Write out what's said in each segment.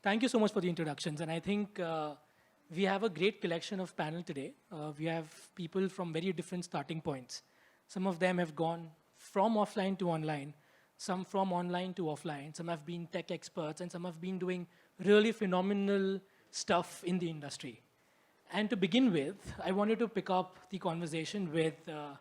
Thank you so much for the introductions. And I think we have a great collection of panel today. We have people from very different starting points. Some of them have gone from offline to online, some from online to offline, some have been tech experts, and some have been doing really phenomenal stuff in the industry. And to begin with, I wanted to pick up the conversation with a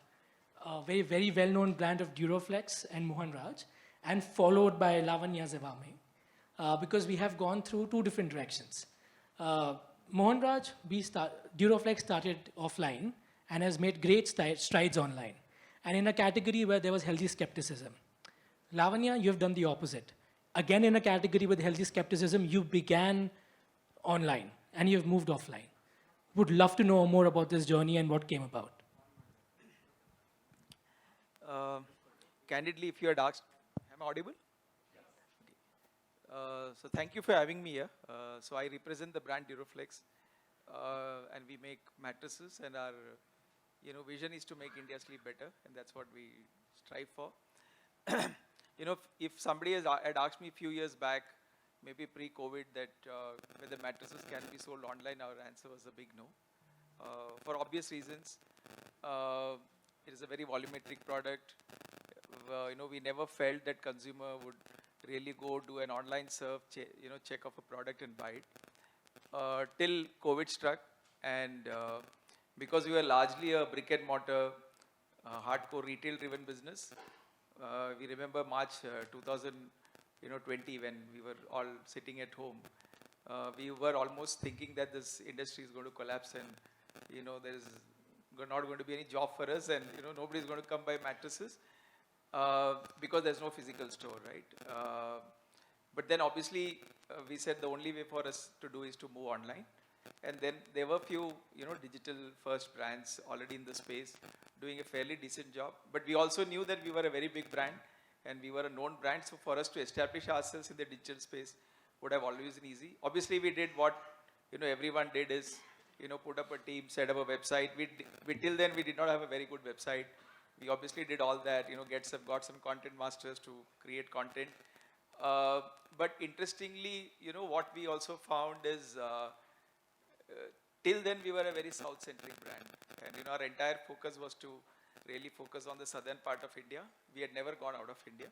very well-known brand of Duroflex and Mohan Raj, and followed by Lavanya Zivame, because we have gone through two different directions. Mohan Raj, Duroflex started offline and has made great strides online, and in a category where there was healthy skepticism. Lavanya, you have done the opposite. Again, in a category with healthy skepticism, you began online and you have moved offline. Would love to know more about this journey and what came about. Candidly, if you had asked, am I audible? So thank you for having me here. So I represent the brand Duroflex, and we make mattresses, and our vision is to make India sleep better, and that's what we strive for. If somebody had asked me a few years back, maybe pre-COVID, that whether mattresses can be sold online, our answer was a big no. For obvious reasons, it is a very volumetric product. We never felt that consumer would really go do an online check of a product and buy it. Till COVID struck, and because we were largely a brick and mortar, hardcore retail-driven business, we remember March 2020 when we were all sitting at home. We were almost thinking that this industry is going to collapse, and there is not going to be any job for us, and nobody is going to come buy mattresses because there's no physical store, right? But then obviously we said the only way for us to do is to move online, and then there were few digital first brands already in the space doing a fairly decent job. But we also knew that we were a very big brand and we were a known brand, so for us to establish ourselves in the digital space would have always been easy. Obviously we did what everyone did, is put up a team, set up a website. We till then we did not have a very good website. We obviously did all that, got some content masters to create content. But interestingly, what we also found is till then we were a very south-centric brand, and our entire focus was to really focus on the southern part of India. We had never gone out of India.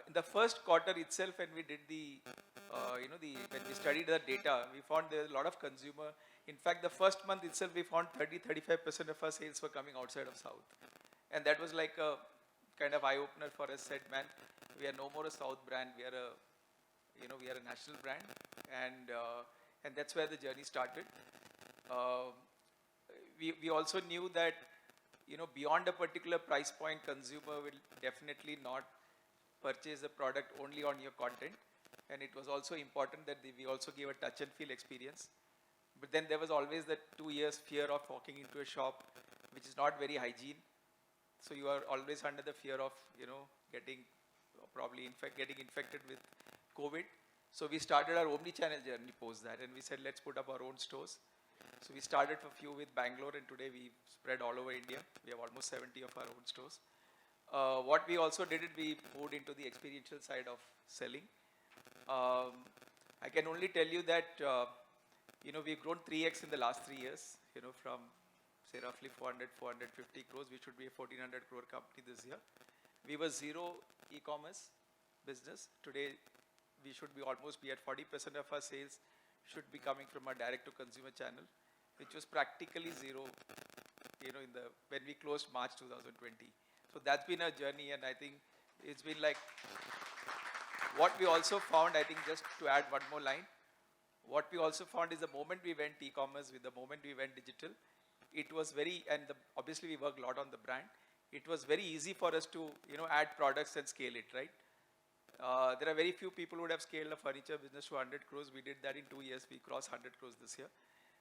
In the first quarter itself, when we did when we studied the data, we found there was a lot of consumer. In fact, the first month itself, we found 30-35% of our sales were coming outside of South. And that was like a kind of eye-opener for us. Said, man, we are no more a South brand. We are a national brand, and that's where the journey started. We also knew that beyond a particular price point, consumer will definitely not purchase a product only on your content, and it was also important that we also give a touch and feel experience. But then there was always that 2 years fear of walking into a shop, which is not very hygiene. So you are always under the fear of getting infected with COVID. So we started our Omnichannel journey post that, and we said let's put up our own stores. So we started a few with Bangalore, and today we spread all over India. We have almost 70 of our own stores. What we also did is we moved into the experiential side of selling. I can only tell you that we've grown 3x in the last 3 years. From say roughly 450 crores, we should be a 1400 crore company this year. We were zero e-commerce business. Today we should be almost be at 40% of our sales should be coming from our direct-to-consumer channel, which was practically zero, when we closed March 2020. So that's been a journey, and I think it's been like, what we also found, I think just to add one more line, what we also found is the moment we went e-commerce, with the moment we went digital, it was very, and obviously we work a lot on the brand, it was very easy for us to, add products and scale it, right? There are very few people who would have scaled a furniture business to 100 crores. We did that in 2 years. We crossed 100 crores this year.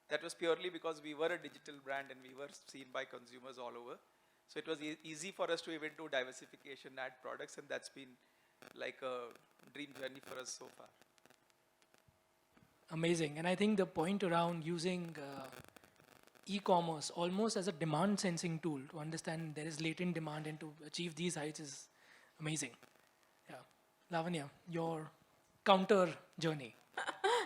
That was purely because we were a digital brand and we were seen by consumers all over. So it was easy for us to even do diversification, add products, and that's been like a dream journey for us so far. Amazing. And I think the point around using e-commerce almost as a demand sensing tool to understand there is latent demand and to achieve these heights is amazing. Yeah. Lavanya, your counter journey.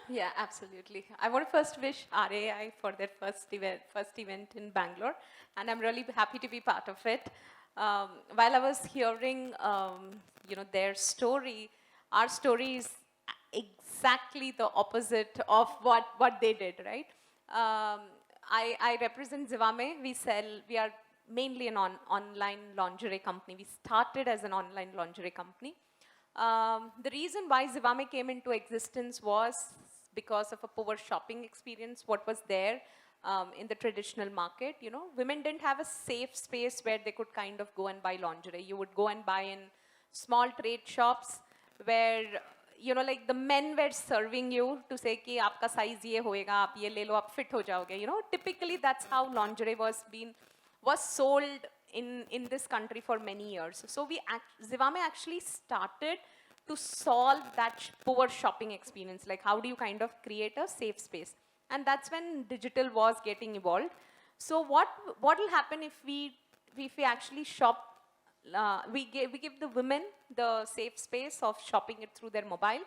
Yeah, absolutely. I want to first wish RAI for their first event in Bangalore, and I'm really happy to be part of it. While I was hearing, their story, our story is exactly the opposite of what they did, right? I represent Zivame. We are mainly an online lingerie company. We started as an online lingerie company. The reason why Zivame came into existence was because of a poor shopping experience, what was there in the traditional market. Women didn't have a safe space where they could kind of go and buy lingerie. You would go and buy in small trade shops where, like the men were serving you to say ki aapka size ye hoega, aap ye le lo, aap fit ho jaoge. Typically that's how lingerie was sold in this country for many years. So Zivame actually started to solve that poor shopping experience. Like, how do you kind of create a safe space? And that's when digital was getting evolved. So what will happen if we actually shop? We give the women the safe space of shopping it through their mobile,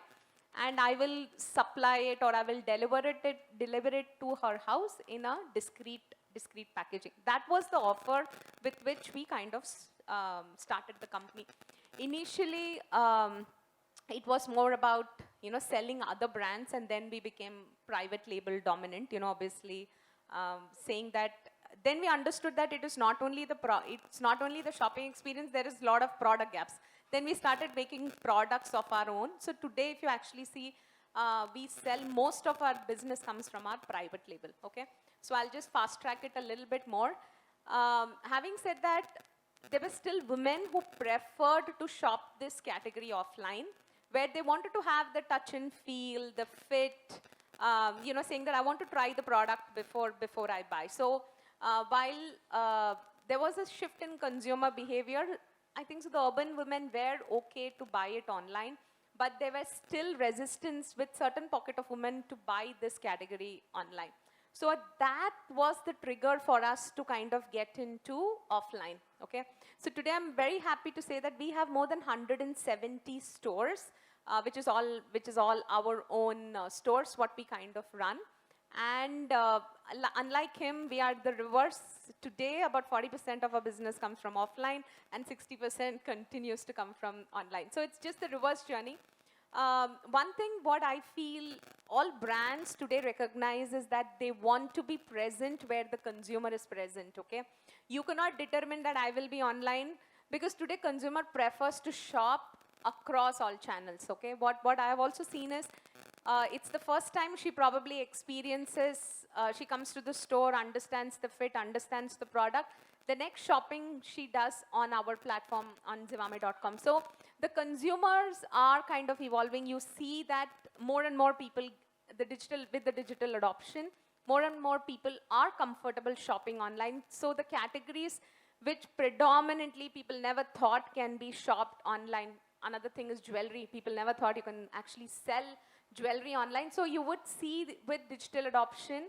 and I will supply it, or I will deliver it to her house in a discreet packaging. That was the offer with which we kind of started the company. Initially, it was more about selling other brands, and then we became private label dominant. Obviously, saying that. Then we understood that it's not only the shopping experience. There is a lot of product gaps. Then we started making products of our own. So today, if you actually see, we sell, most of our business comes from our private label. Okay, so I'll just fast track it a little bit more. Having said that, there were still women who preferred to shop this category offline, where they wanted to have the touch and feel, the fit, saying that I want to try the product before I buy. So while there was a shift in consumer behavior, I think so the urban women were okay to buy it online, but there was still resistance with certain pocket of women to buy this category online. So that was the trigger for us to kind of get into offline. Okay. So today I'm very happy to say that we have more than 170 stores, which is all our own stores, what we kind of run. And unlike him, we are the reverse. Today, about 40% of our business comes from offline, and 60% continues to come from online. So it's just the reverse journey. One thing what I feel all brands today recognize is that they want to be present where the consumer is present, okay? You cannot determine that I will be online, because today consumer prefers to shop across all channels, okay? What I have also seen is, it's the first time she probably experiences, she comes to the store, understands the fit, understands the product. The next shopping she does on our platform on Zivame.com. So the consumers are kind of evolving. You see that more and more people, with the digital adoption, more and more people are comfortable shopping online. So the categories which predominantly people never thought can be shopped online. Another thing is jewelry. People never thought you can actually sell jewelry online. So you would see with digital adoption,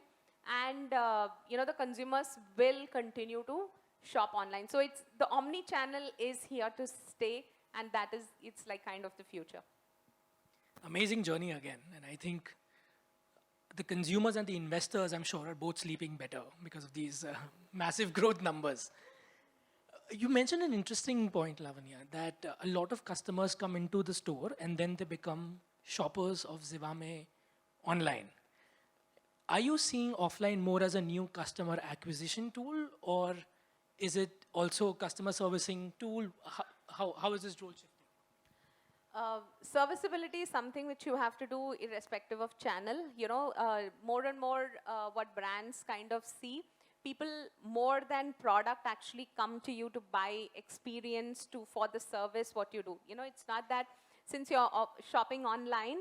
and the consumers will continue to shop online. So it's the omni-channel is here to stay, and it's like kind of the future. Amazing journey again, and I think the consumers and the investors, I'm sure, are both sleeping better because of these massive growth numbers. You mentioned an interesting point, Lavanya, that a lot of customers come into the store and then they become shoppers of Zivame online. Are you seeing offline more as a new customer acquisition tool, or is it also a customer servicing tool? How is this role shifting? Serviceability is something which you have to do irrespective of channel. More and more what brands kind of see, people more than product actually come to you to buy experience for the service what you do. It's not that since you're shopping online,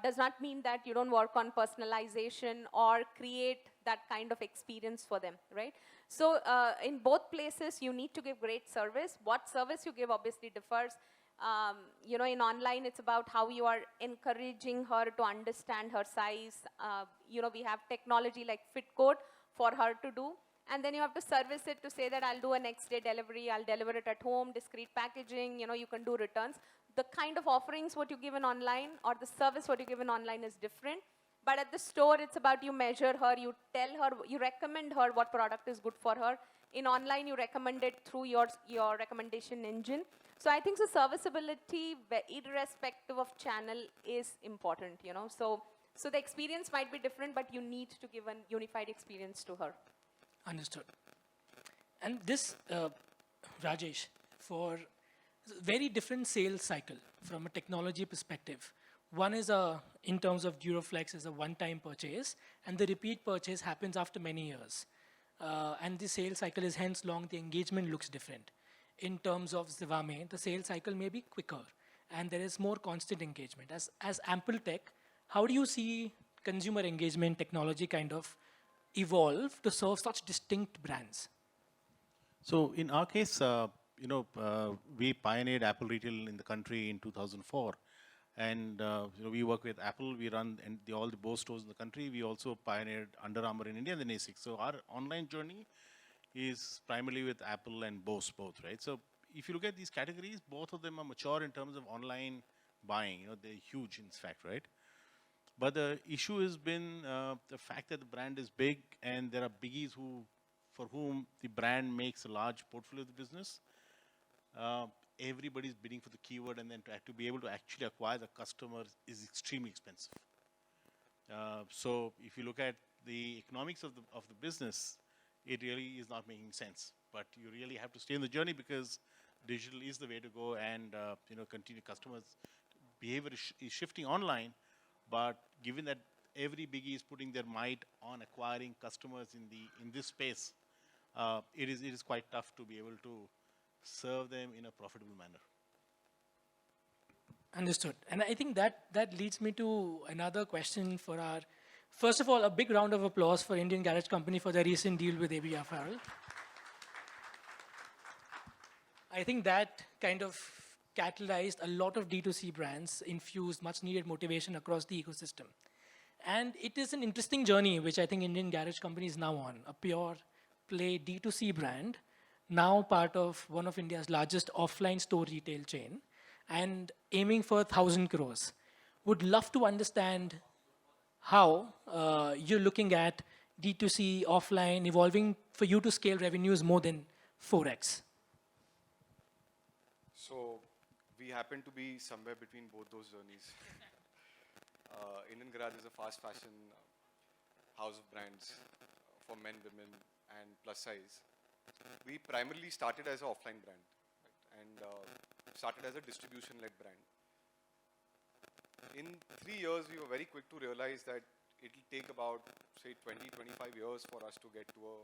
does not mean that you don't work on personalization or create that kind of experience for them, right? So in both places, you need to give great service. What service you give obviously differs. In online, it's about how you are encouraging her to understand her size. We have technology like fit code for her to do. And then you have to service it to say that I'll do a next day delivery, I'll deliver it at home, discreet packaging, you can do returns. The kind of offerings what you give in online or the service what you give in online is different. But at the store, it's about you measure her, you tell her, you recommend her what product is good for her. In online, you recommend it through your recommendation engine. So I think the serviceability, irrespective of channel, is important, So the experience might be different, but you need to give a unified experience to her. Understood. And this, Rajesh, for very different sales cycle from a technology perspective. One is in terms of Duroflex is a one-time purchase, and the repeat purchase happens after many years. And the sales cycle is hence long, the engagement looks different. In terms of Zivame, the sales cycle may be quicker, and there is more constant engagement. As Ample Tech, how do you see consumer engagement technology kind of evolve to serve such distinct brands? So in our case, we pioneered Apple Retail in the country in 2004. And we work with Apple. We run all the Bose stores in the country. We also pioneered Under Armour in India and then ASICS. So our online journey is primarily with Apple and Bose both, right? So if you look at these categories, both of them are mature in terms of online buying. They're huge in fact, right? But the issue has been the fact that the brand is big and there are biggies for whom the brand makes a large portfolio of the business. Everybody's bidding for the keyword, and then to be able to actually acquire the customer is extremely expensive. So if you look at the economics of the business, it really is not making sense. But you really have to stay in the journey because digital is the way to go, and continue. Customers' behavior is shifting online, but given that every biggie is putting their might on acquiring customers in this space, it is quite tough to be able to serve them in a profitable manner. Understood. And I think that leads me to another question for our, first of all, a big round of applause for Indian Garage Company for their recent deal with AB Apparel. I think that kind of catalyzed a lot of D2C brands, infused much needed motivation across the ecosystem. And it is an interesting journey, which I think Indian Garage Company is now on, a pure play D2C brand, now part of one of India's largest offline store retail chain, and aiming for 1,000 crores. Would love to understand how you're looking at D2C offline evolving for you to scale revenues more than 4x. So we happen to be somewhere between both those journeys. Indian Garage is a fast fashion house of brands for men, women, and plus size. We primarily started as an offline brand, right? And started as a distribution-led brand. In 3 years, we were very quick to realize that it will take about, say, 20, 25 years for us to get to a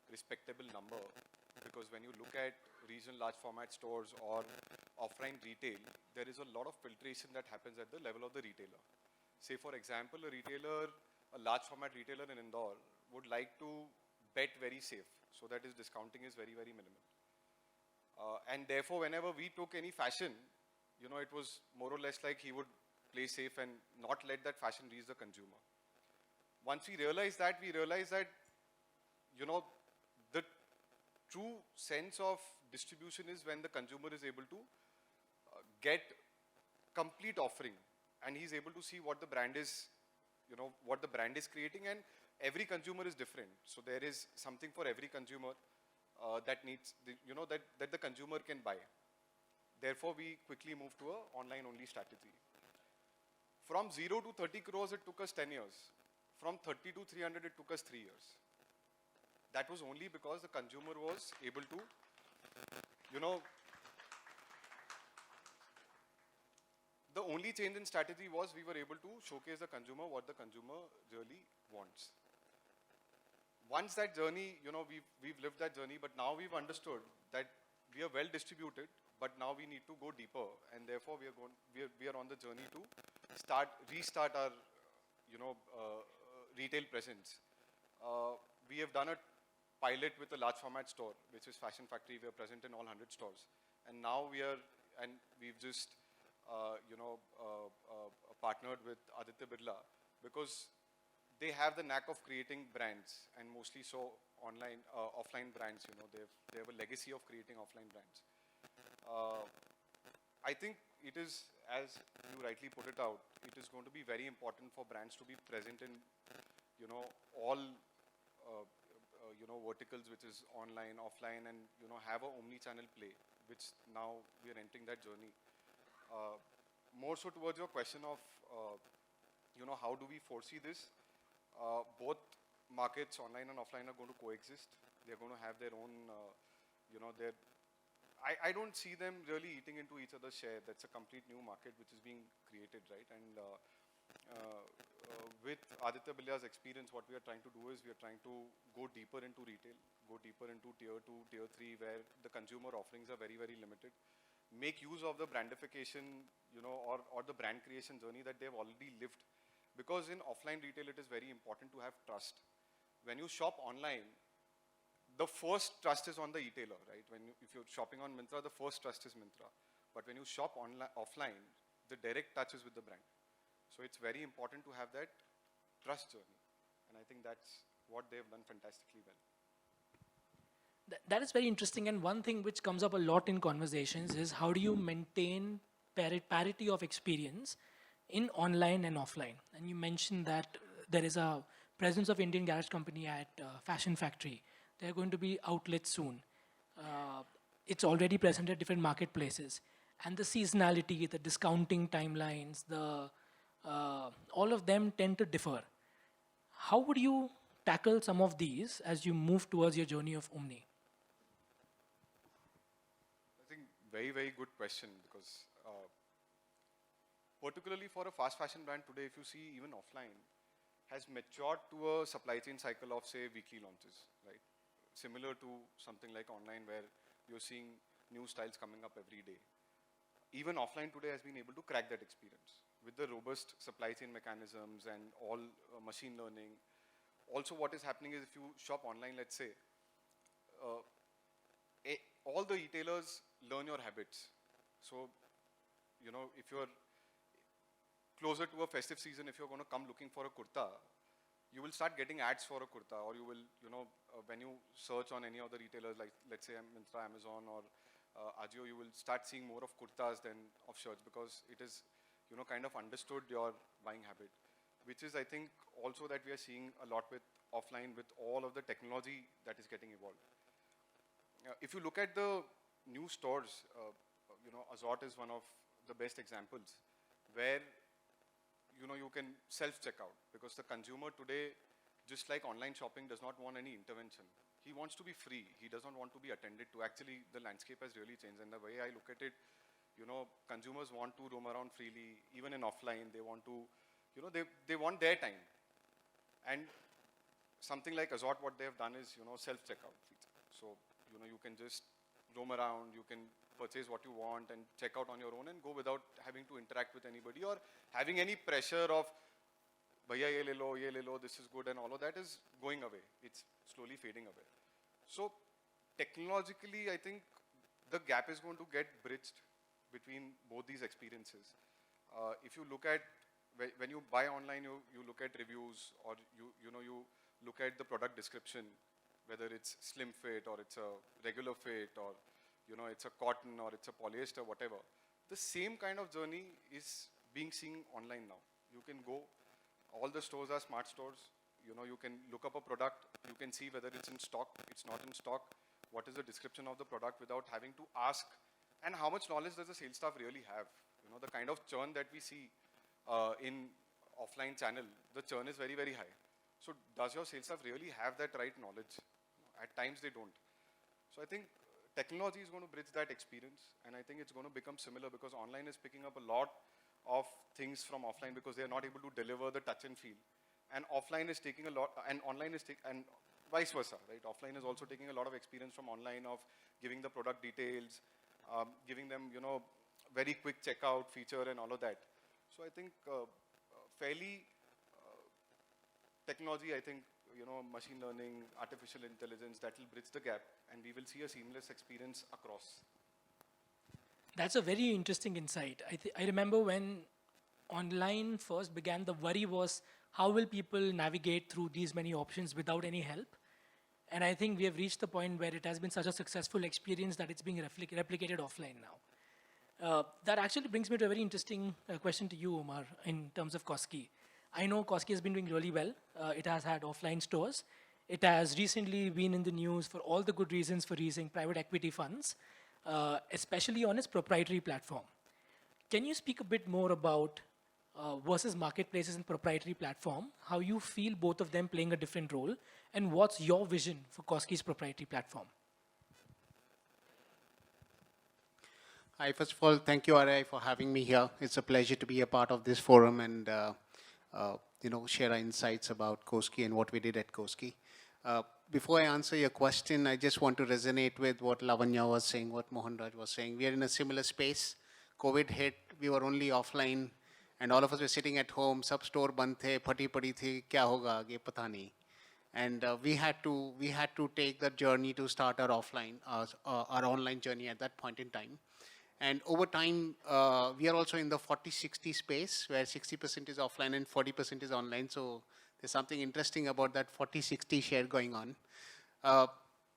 respectable number. Because when you look at regional large format stores or offline retail, there is a lot of filtration that happens at the level of the retailer. Say, for example, a large format retailer in Indore would like to bet very safe, so that his discounting is very, very minimal. And therefore, whenever we took any fashion, it was more or less like he would play safe and not let that fashion reach the consumer. Once we realized that, the true sense of distribution is when the consumer is able to get complete offering, and he's able to see what the brand is, what the brand is creating, and every consumer is different. So there is something for every consumer that needs, that the consumer can buy. Therefore, we quickly moved to an online-only strategy. From 0 to 30 crores, it took us 10 years. From 30 to 300, it took us 3 years. That was only because the consumer was able to, the only change in strategy was we were able to showcase the consumer what the consumer really wants. Once that journey, we've lived that journey, but now we've understood that we are well distributed, but now we need to go deeper, and therefore we are on the journey to restart our, retail presence. We have done a pilot with a large format store, which is Fashion Factory. We are present in all 100 stores, and now we've just, partnered with Aditya Birla, because they have the knack of creating brands, and mostly so online, offline brands. You know, they have a legacy of creating offline brands. Uh, I think it is, as you rightly put it out, it is going to be very important for brands to be present in, you know, all, you know, verticals, which is online, offline, and, you know, have a omni-channel play, which now we are entering that journey. More so towards your question of, you know, how do we foresee this? Both markets, online and offline, are going to coexist. They're going to have their own, you know, their. I don't see them really eating into each other's share. That's a complete new market which is being created, right? And with Aditya Bilya's experience, what we are trying to do is we are trying to go deeper into retail, go deeper into tier 2, tier 3, where the consumer offerings are very, very limited. Make use of the brandification, you know, or the brand creation journey that they've already lived. Because in offline retail, it is very important to have trust. When you shop online, the first trust is on the retailer, right? If you're shopping on Myntra, the first trust is Myntra. But when you shop offline, the direct touch is with the brand. So it's very important to have that trust journey. And I think that's what they've done fantastically well. That is very interesting. And one thing which comes up a lot in conversations is how do you maintain parity of experience in online and offline? And you mentioned that there is a presence of Indian garage company at Fashion Factory. There are going to be outlets soon. It's already present at different marketplaces. And the seasonality, the discounting timelines, all of them tend to differ. How would you tackle some of these as you move towards your journey of Omni? I think very, very good question, because particularly for a fast fashion brand today, if you see even offline, has matured to a supply chain cycle of, say, weekly launches, right? Similar to something like online, where you're seeing new styles coming up every day. Even offline today has been able to crack that experience with the robust supply chain mechanisms and all machine learning. Also, what is happening is if you shop online, let's say, all the retailers learn your habits. So, you know, if you're closer to a festive season, if you're going to come looking for a kurta, you will start getting ads for a kurta, or you will, you know, when you search on any other retailers, like let's say Myntra, Amazon, or Ajio, you will start seeing more of kurtas than of shirts, because it is, you know, kind of understood your buying habit, which is, I think, also that we are seeing a lot with offline, with all of the technology that is getting evolved. If you look at the new stores, you know, Azort is one of the best examples, where, you know, you can self-checkout, because the consumer today, just like online shopping, does not want any intervention. He wants to be free. He doesn't want to be attended to. Actually, the landscape has really changed. And the way I look at it, you know, consumers want to roam around freely. Even in offline, they want to, you know, they want their time. And something like Azort, what they have done is, you know, self-checkout feature. So, you know, you can just roam around, you can purchase what you want and check out on your own and go without having to interact with anybody or having any pressure of, bhaiya ye le lo, this is good, and all of that is going away. It's slowly fading away. So technologically, I think the gap is going to get bridged between both these experiences. If you look at, when you buy online, you look at reviews, or you know, you look at the product description, whether it's slim fit or it's a regular fit, or you know, it's a cotton or it's a polyester, whatever. The same kind of journey is being seen online now. You can go, all the stores are smart stores. You know, you can look up a product, you can see whether it's in stock, it's not in stock, what is the description of the product without having to ask, and how much knowledge does the sales staff really have? You know, the kind of churn that we see in offline channel, the churn is very, very high. So does your sales staff really have that right knowledge? At times they don't. So I think technology is going to bridge that experience, and I think it's going to become similar, because online is picking up a lot of things from offline because they are not able to deliver the touch and feel. And offline is taking a lot, and online is and vice versa, right? Offline is also taking a lot of experience from online of giving the product details, giving them, you know, very quick checkout feature and all of that. So I think fairly technology, I think, you know, machine learning, artificial intelligence, that will bridge the gap, and we will see a seamless experience across. That's a very interesting insight. I remember when online first began, the worry was how will people navigate through these many options without any help? And I think we have reached the point where it has been such a successful experience that it's being replicated offline now. That actually brings me to a very interesting question to you, Omar, in terms of Koski. I know Koski has been doing really well. It has had offline stores. It has recently been in the news for all the good reasons for raising private equity funds, especially on its proprietary platform. Can you speak a bit more about versus marketplaces and proprietary platform, how you feel both of them playing a different role, and what's your vision for Koski's proprietary platform? Hi, first of all, thank you, RI, for having me here. It's a pleasure to be a part of this forum and share our insights about Koski and what we did at Koski. Before I answer your question, I just want to resonate with what Lavanya was saying, what Mohanraj was saying. We are in a similar space. COVID hit, we were only offline, and all of us were sitting at home. Sab store band the, phati padi thi, kya hoga aage, pata nahi. And we had to take that journey to start our offline, our online journey at that point in time. And over time, we are also in the 40-60 space where 60% is offline and 40% is online. So there's something interesting about that 40-60 share going on.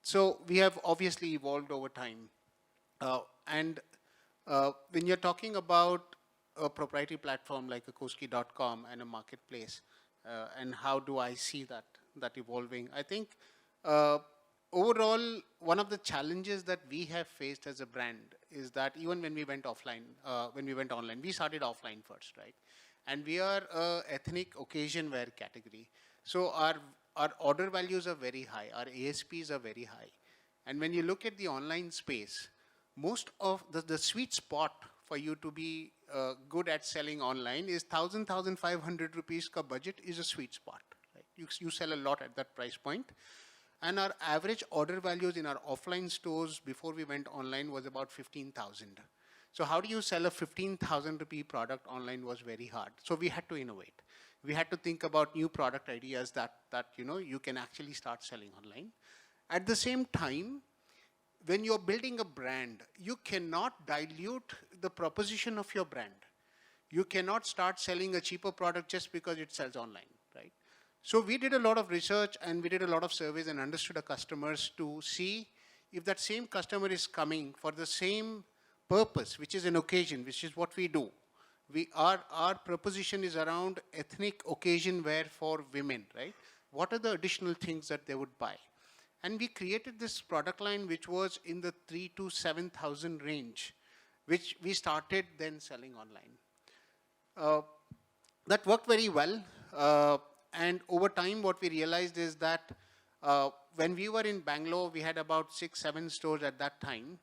So we have obviously evolved over time. When you're talking about a proprietary platform like a Koski.com and a marketplace, and how do I see that evolving? I think overall, one of the challenges that we have faced as a brand is that even when we went offline, when we went online, we started offline first, right? And we are a ethnic occasion wear category. So our order values are very high, our ASPs are very high. And when you look at the online space, most of the sweet spot for you to be good at selling online is 1,500 rupees ka budget is a sweet spot. Right? You sell a lot at that price point. And our average order values in our offline stores before we went online was about 15,000. So how do you sell a 15,000 rupee product online was very hard. So we had to innovate. We had to think about new product ideas that you can actually start selling online. At the same time, when you're building a brand, you cannot dilute the proposition of your brand. You cannot start selling a cheaper product just because it sells online, right? So we did a lot of research and we did a lot of surveys and understood our customers to see if that same customer is coming for the same purpose, which is an occasion, which is what we do. Our proposition is around ethnic occasion wear for women, right? What are the additional things that they would buy? And we created this product line which was in the 3,000 to 7,000 range, which we started then selling online. That worked very well. And over time, what we realized is that when we were in Bangalore, we had about 6-7 stores at that time.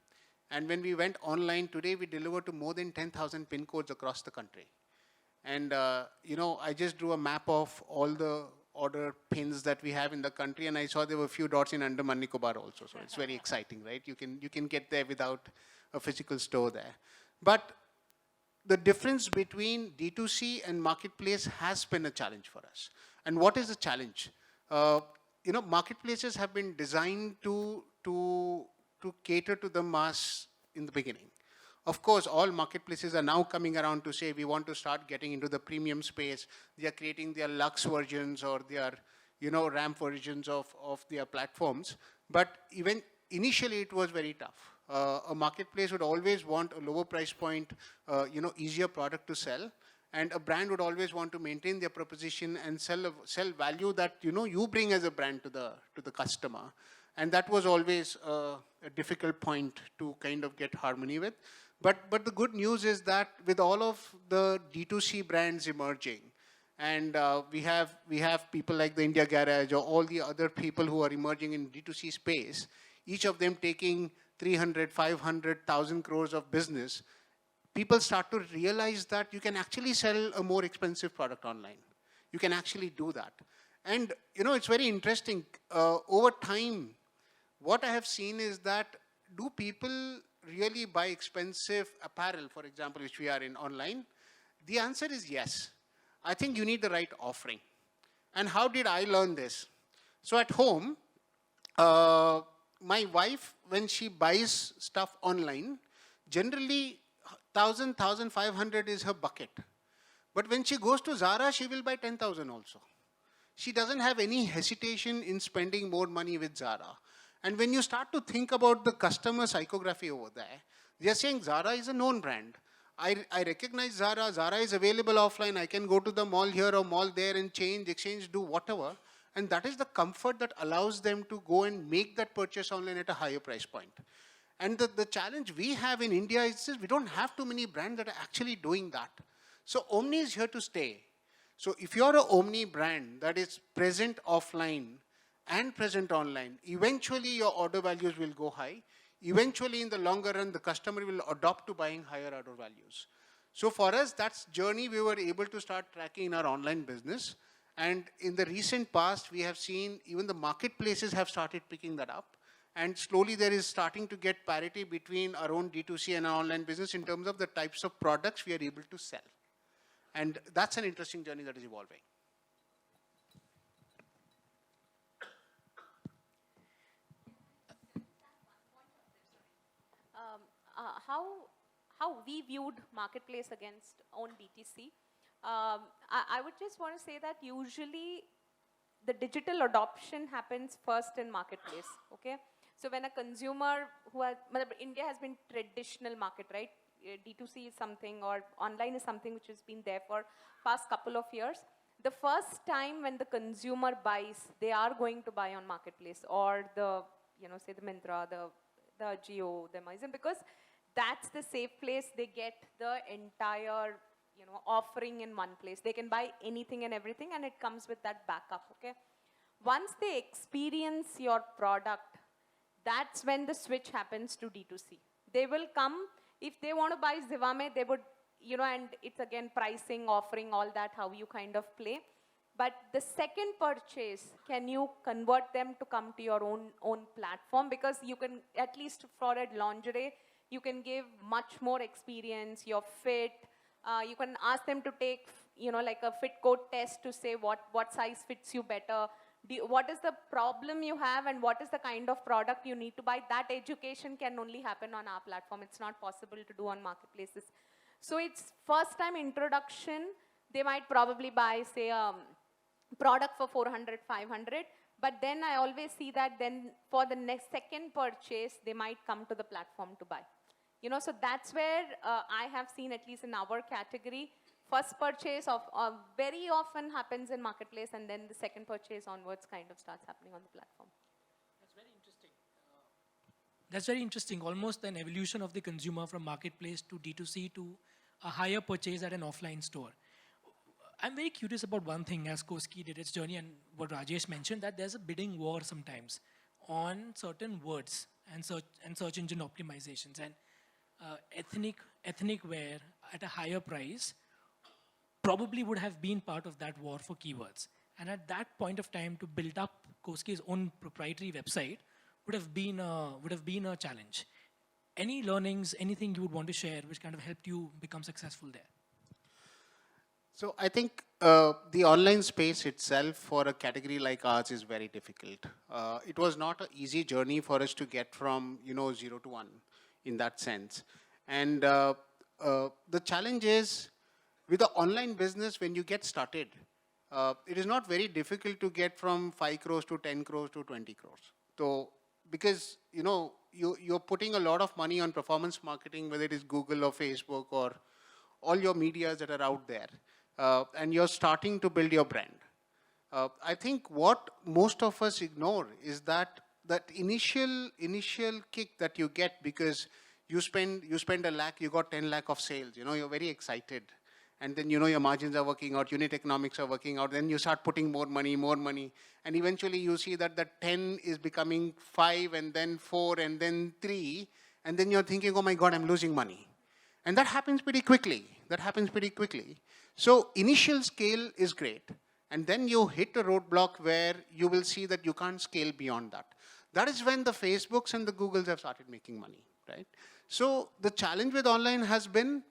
And when we went online, today we deliver to more than 10,000 pin codes across the country. And, I just drew a map of all the order pins that we have in the country, and I saw there were a few dots in Andaman Nicobar also. So it's very exciting, right? You can get there without a physical store there. But the difference between D2C and marketplace has been a challenge for us. And what is the challenge? Marketplaces have been designed to cater to the mass in the beginning. Of course, all marketplaces are now coming around to say we want to start getting into the premium space. They are creating their luxe versions or their, ramp versions of their platforms. But even initially, it was very tough. A marketplace would always want a lower price point, easier product to sell. And a brand would always want to maintain their proposition and sell value that, you bring as a brand to the customer. And that was always a difficult point to kind of get harmony with. But the good news is that with all of the D2C brands emerging, and we have people like the India Garage or all the other people who are emerging in D2C space, each of them taking 300, 500, 1,000 crores of business, people start to realize that you can actually sell a more expensive product online. You can actually do that. And, it's very interesting. Over time, what I have seen is that do people really buy expensive apparel, for example, which we are in online? The answer is yes. I think you need the right offering. And how did I learn this? So at home, my wife, when she buys stuff online, generally 1,000, 1,500 is her bucket. But when she goes to Zara, she will buy 10,000 also. She doesn't have any hesitation in spending more money with Zara. And when you start to think about the customer psychography over there, they're saying Zara is a known brand. I recognize Zara. Zara is available offline. I can go to the mall here or mall there and change, exchange, do whatever. And that is the comfort that allows them to go and make that purchase online at a higher price point. And the challenge we have in India is we don't have too many brands that are actually doing that. So Omni is here to stay. So if you're an Omni brand that is present offline and present online, eventually your order values will go high. Eventually, in the longer run, the customer will adopt to buying higher order values. So for us, that's journey we were able to start tracking in our online business. And in the recent past, we have seen even the marketplaces have started picking that up. And slowly there is starting to get parity between our own D2C and our online business in terms of the types of products we are able to sell. And that's an interesting journey that is evolving. How we viewed marketplace against own DTC. I would just want to say that usually the digital adoption happens first in marketplace, okay? So when a consumer India has been traditional market, right? D2C is something, or online is something which has been there for past couple of years. The first time when the consumer buys, they are going to buy on marketplace or the, say the Myntra, the Jio, the Amazon, because that's the safe place. They get the entire, offering in one place. They can buy anything and everything, and it comes with that backup, okay? Once they experience your product, that's when the switch happens to D2C. They will come, if they want to buy Zivame, they would, and it's again pricing, offering, all that, how you kind of play. But the second purchase, can you convert them to come to your own platform? Because you can, at least for a lingerie, you can give much more experience, your fit. You can ask them to take, like a fit code test to say what size fits you better. What is the problem you have and what is the kind of product you need to buy? That education can only happen on our platform. It's not possible to do on marketplaces. So it's first time introduction. They might probably buy, say, a product for 400, 500. But then I always see that then for the next second purchase, they might come to the platform to buy. So that's where I have seen, at least in our category, first purchase very often happens in marketplace, and then the second purchase onwards kind of starts happening on the platform. That's very interesting. That's very interesting. Almost an evolution of the consumer from marketplace to D2C to a higher purchase at an offline store. I'm very curious about one thing as Koski did its journey, and what Rajesh mentioned, that there's a bidding war sometimes on certain words and search engine optimizations, and ethnic wear at a higher price probably would have been part of that war for keywords. And at that point of time, to build up Koski's own proprietary website would have been a challenge. Any learnings, anything you would want to share which kind of helped you become successful there? So I think the online space itself for a category like ours is very difficult. It was not an easy journey for us to get from 0 to 1 in that sense. And the challenge is, with the online business, when you get started, it is not very difficult to get from 5 crores to 10 crores to 20 crores. So because you're putting a lot of money on performance marketing, whether it is Google or Facebook or all your medias that are out there. And you're starting to build your brand. I think what most of us ignore is that initial kick that you get, because you spend a lakh, you got 10 lakh of sales. You're very excited, and then your margins are working out, unit economics are working out. Then you start putting more money, and eventually you see that the 10 is becoming 5, and then 4, and then 3, and then you're thinking, oh my God, I'm losing money, and that happens pretty quickly. So initial scale is great, and then you hit a roadblock where you will see that you can't scale beyond that. That is when the Facebooks and the Googles have started making money, right? So the challenge with online has been,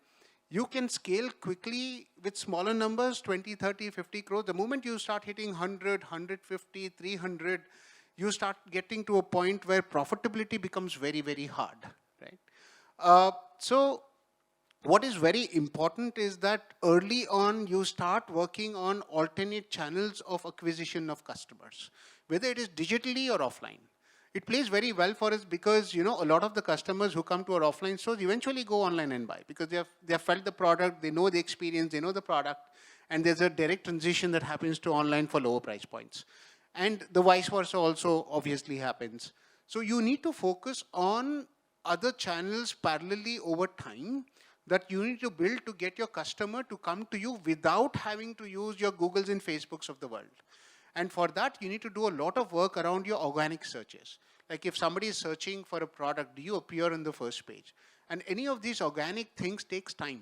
you can scale quickly with smaller numbers, 20, 30, 50 crores. The moment you start hitting 100, 150, 300, you start getting to a point where profitability becomes very, very hard, right? So What is very important is that early on you start working on alternate channels of acquisition of customers, whether it is digitally or offline. It plays very well for us because, you know, a lot of the customers who come to our offline stores eventually go online and buy because they have felt the product, they know the experience, they know the product, and there's a direct transition that happens to online for lower price points. And the vice versa also obviously happens. So you need to focus on other channels parallelly over time that you need to build to get your customer to come to you without having to use your Googles and Facebooks of the world. And for that, you need to do a lot of work around your organic searches. Like if somebody is searching for a product, do you appear on the first page? And any of these organic things takes time.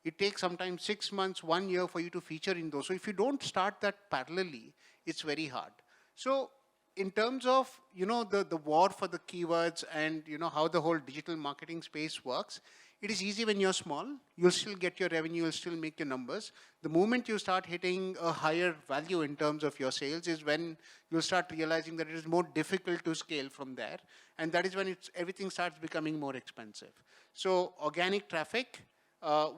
It takes sometimes 6 months, 1 year for you to feature in those. So if you don't start that parallelly, it's very hard. So in terms of, you know, the war for the keywords and, you know, how the whole digital marketing space works, it is easy when you're small. You'll still get your revenue, you'll still make your numbers. The moment you start hitting a higher value in terms of your sales is when you'll start realizing that it is more difficult to scale from there. And that is when everything starts becoming more expensive. So organic traffic,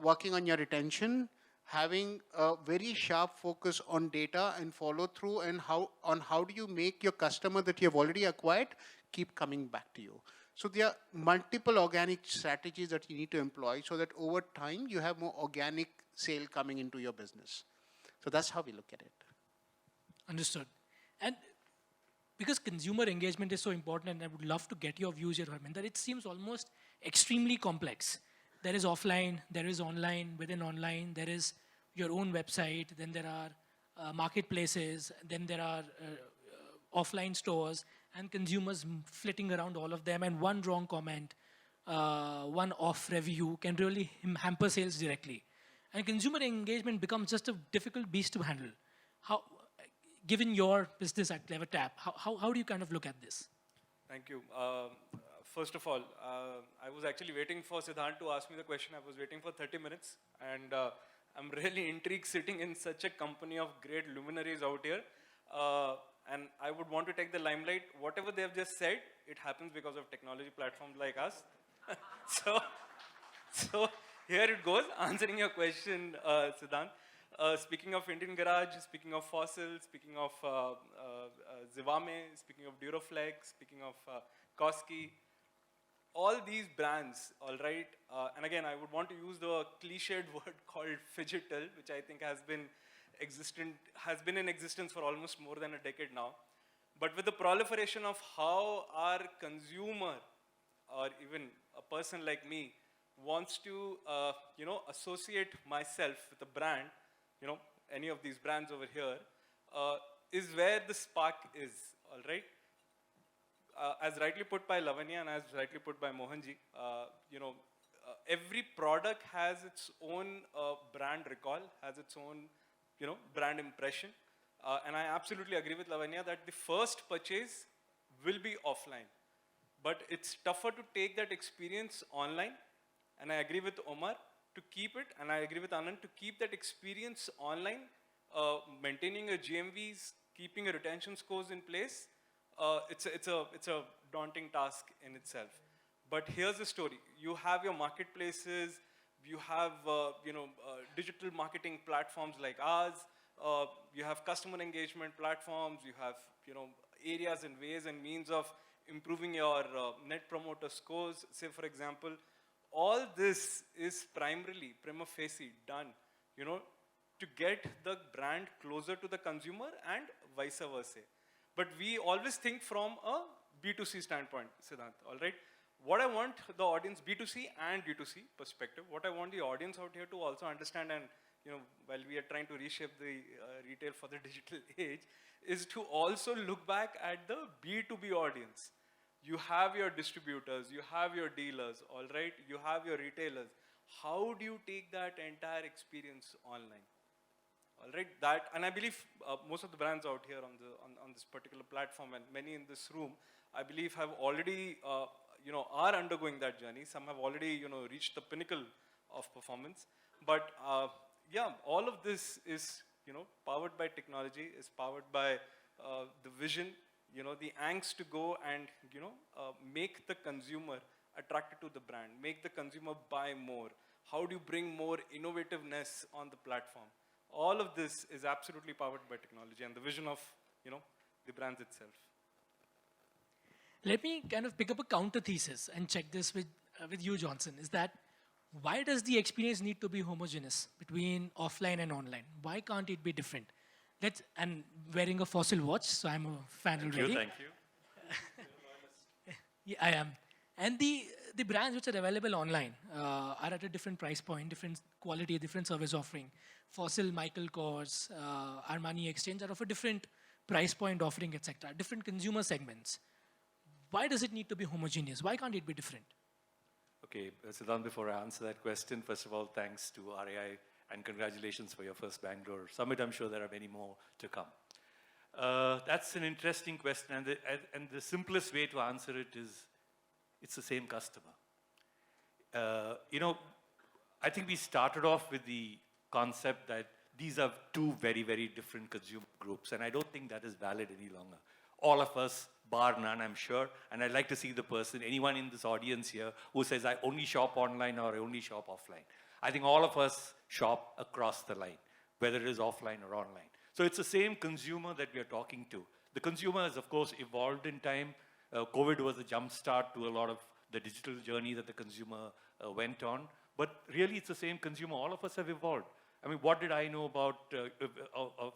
working on your retention, having a very sharp focus on data and follow through and how do you make your customer that you have already acquired keep coming back to you. So there are multiple organic strategies that you need to employ so that over time you have more organic sale coming into your business. So that's how we look at it. Understood. And because consumer engagement is so important, and I would love to get your views here, Harminder, it seems almost extremely complex. There is offline, there is online, within online, there is your own website, then there are marketplaces, then there are offline stores, and consumers flitting around all of them, and one wrong comment, one off review can really hamper sales directly. And consumer engagement becomes just a difficult beast to handle. How, given your business at CleverTap, how do you kind of look at this? Thank you. First of all, I was actually waiting for Siddhant to ask me the question. I was waiting for 30 minutes, and I'm really intrigued sitting in such a company of great luminaries out here. And I would want to take the limelight. Whatever they have just said, it happens because of technology platforms like us. so here it goes, answering your question, Siddhant. Speaking of Indian Garage, speaking of Fossil, speaking of Zivame, speaking of Duroflex, speaking of Koski, all these brands, all right, and again, I would want to use the cliched word called phygital, which I think has been in existence for almost more than a decade now. But with the proliferation of how our consumer, or even a person like me, wants to, associate myself with a brand, any of these brands over here, is where the spark is, all right? As rightly put by Lavanya and as rightly put by Mohanji, every product has its own brand recall, has its own, brand impression. And I absolutely agree with Lavanya that the first purchase will be offline. But it's tougher to take that experience online. And I agree with Omar to keep it, and I agree with Anant to keep that experience online, maintaining your GMVs, keeping your retention scores in place. It's a daunting task in itself. But here's the story. You have your marketplaces, you have digital marketing platforms like ours, you have customer engagement platforms, you have areas and ways and means of improving your net promoter scores. Say for example, all this is primarily prima facie done, to get the brand closer to the consumer and vice versa. But we always think from a B2C standpoint, Siddhant, all right? What I want the audience, B2C and D2C perspective, what I want the audience out here to also understand, and while we are trying to reshape the retail for the digital age, is to also look back at the B2B audience. You have your distributors, you have your dealers, all right? You have your retailers. How do you take that entire experience online? All right, and I believe most of the brands out here on this particular platform, and many in this room, I believe have already, are undergoing that journey. Some have already, reached the pinnacle of performance. But yeah, all of this is, powered by technology, is powered by the vision, the angst to go and, make the consumer attracted to the brand, make the consumer buy more. How do you bring more innovativeness on the platform? All of this is absolutely powered by technology and the vision of, the brands itself. Let me kind of pick up a counter thesis and check this with you, Johnson. Is that why does the experience need to be homogeneous between offline and online? Why can't it be different? And wearing a Fossil watch, so I'm a fan already. Thank you. Yeah, I am. And the brands which are available online are at a different price point, different quality, different service offering. Fossil, Michael Kors, Armani Exchange are of a different price point offering, etc. Different consumer segments. Why does it need to be homogeneous? Why can't it be different? Okay, Siddhant, before I answer that question, first of all, thanks to RAI and congratulations for your first Bangalore Summit. I'm sure there are many more to come. That's an interesting question, and the simplest way to answer it is it's the same customer. I think we started off with the concept that these are two very, very different consumer groups, and I don't think that is valid any longer. All of us, bar none, I'm sure, and I'd like to see the person, anyone in this audience here who says, I only shop online or I only shop offline. I think all of us shop across the line, whether it is offline or online. So it's the same consumer that we are talking to. The consumer has, of course, evolved in time. COVID was a jump start to a lot of the digital journey that the consumer went on. But really, it's the same consumer. All of us have evolved. I mean, what did I know about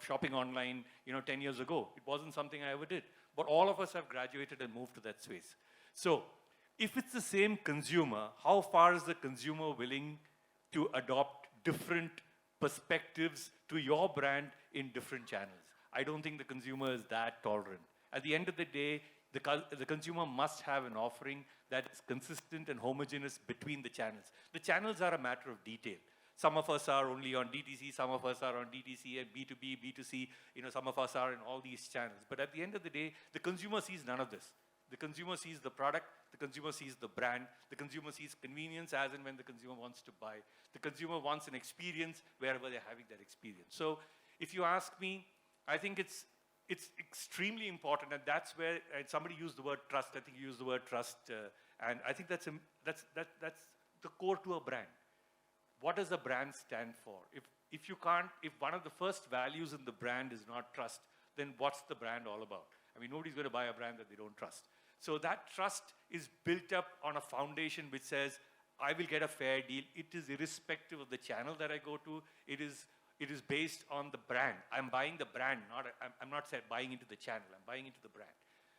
shopping online, 10 years ago? It wasn't something I ever did. But all of us have graduated and moved to that space. So if it's the same consumer, how far is the consumer willing to adopt different perspectives to your brand in different channels? I don't think the consumer is that tolerant. At the end of the day, the consumer must have an offering that is consistent and homogeneous between the channels. The channels are a matter of detail. Some of us are only on DTC, some of us are on DTC and B2B, B2C, some of us are in all these channels. But at the end of the day, the consumer sees none of this. The consumer sees the product, the consumer sees the brand, the consumer sees convenience as and when the consumer wants to buy. The consumer wants an experience wherever they're having that experience. So if you ask me, I think it's extremely important, and that's where somebody used the word trust. I think you used the word trust, and I think that's the core to a brand. What does a brand stand for? If one of the first values in the brand is not trust, then what's the brand all about? I mean, nobody's going to buy a brand that they don't trust. So that trust is built up on a foundation which says, I will get a fair deal. It is irrespective of the channel that I go to. It is based on the brand. I'm buying the brand, I'm not buying into the channel. I'm buying into the brand.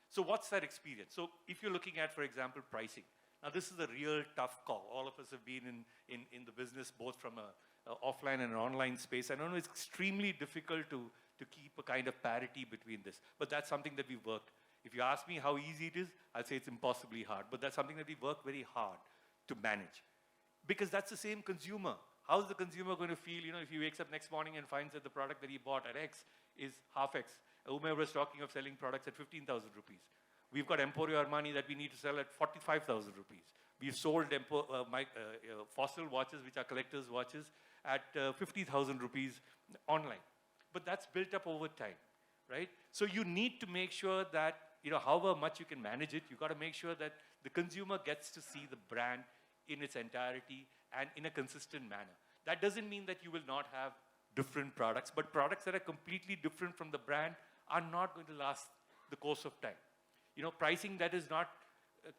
So what's that experience? So if you're looking at, for example, pricing. Now, this is a real tough call. All of us have been in the business, both from an offline and an online space. I know it's extremely difficult to keep a kind of parity between this, but that's something that we've worked. If you ask me how easy it is, I'll say it's impossibly hard, but that's something that we work very hard to manage. Because that's the same consumer. How's the consumer going to feel, if he wakes up next morning and finds that the product that he bought at X is half X? Whomever was talking of selling products at 15,000 rupees. We've got Emporio Armani that we need to sell at 45,000 rupees. We've sold Fossil watches, which are collector's watches, at 50,000 rupees online. But that's built up over time, right? So you need to make sure that, however much you can manage it, you've got to make sure that the consumer gets to see the brand in its entirety and in a consistent manner. That doesn't mean that you will not have different products, but products that are completely different from the brand are not going to last the course of time. Pricing that is not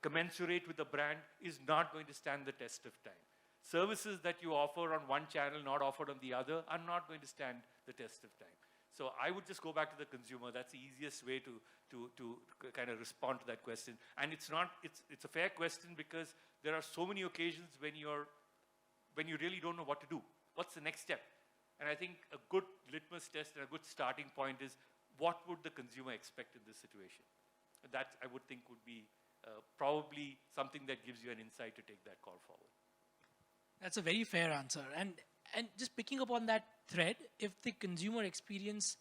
commensurate with the brand is not going to stand the test of time. Services that you offer on one channel, not offered on the other, are not going to stand the test of time. So I would just go back to the consumer. That's the easiest way to kind of respond to that question. And it's a fair question because there are so many occasions when you really don't know what to do. What's the next step? And I think a good litmus test and a good starting point is, what would the consumer expect in this situation? That, I would think, would be probably something that gives you an insight to take that call forward. That's a very fair answer. And just picking up on that thread, if the consumer experience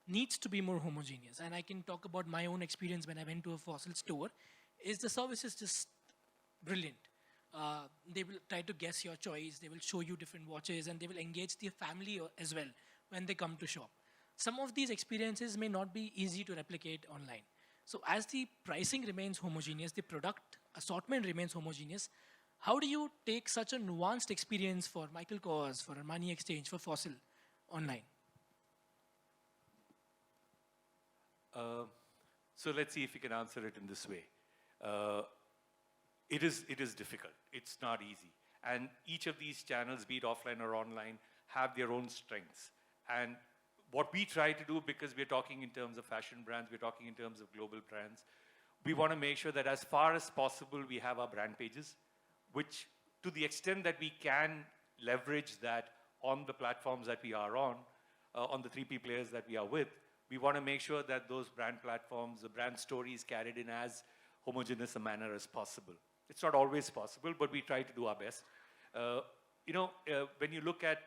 needs to be more homogeneous, and I can talk about my own experience when I went to a Fossil store, is the service is just brilliant. They will try to guess your choice, they will show you different watches, and they will engage the family as well when they come to shop. Some of these experiences may not be easy to replicate online. So as the pricing remains homogeneous, the product assortment remains homogeneous, How do you take such a nuanced experience for Michael Kors, for Armani Exchange, for Fossil online? So let's see if we can answer it in this way. It is difficult. It's not easy. And each of these channels, be it offline or online, have their own strengths. And what we try to do, because we're talking in terms of fashion brands, we're talking in terms of global brands, we want to make sure that as far as possible, we have our brand pages, which to the extent that we can leverage that on the platforms that we are on the 3P players that we are with, we want to make sure that those brand platforms, the brand stories carried in as homogeneous a manner as possible. It's not always possible, but we try to do our best. When you look at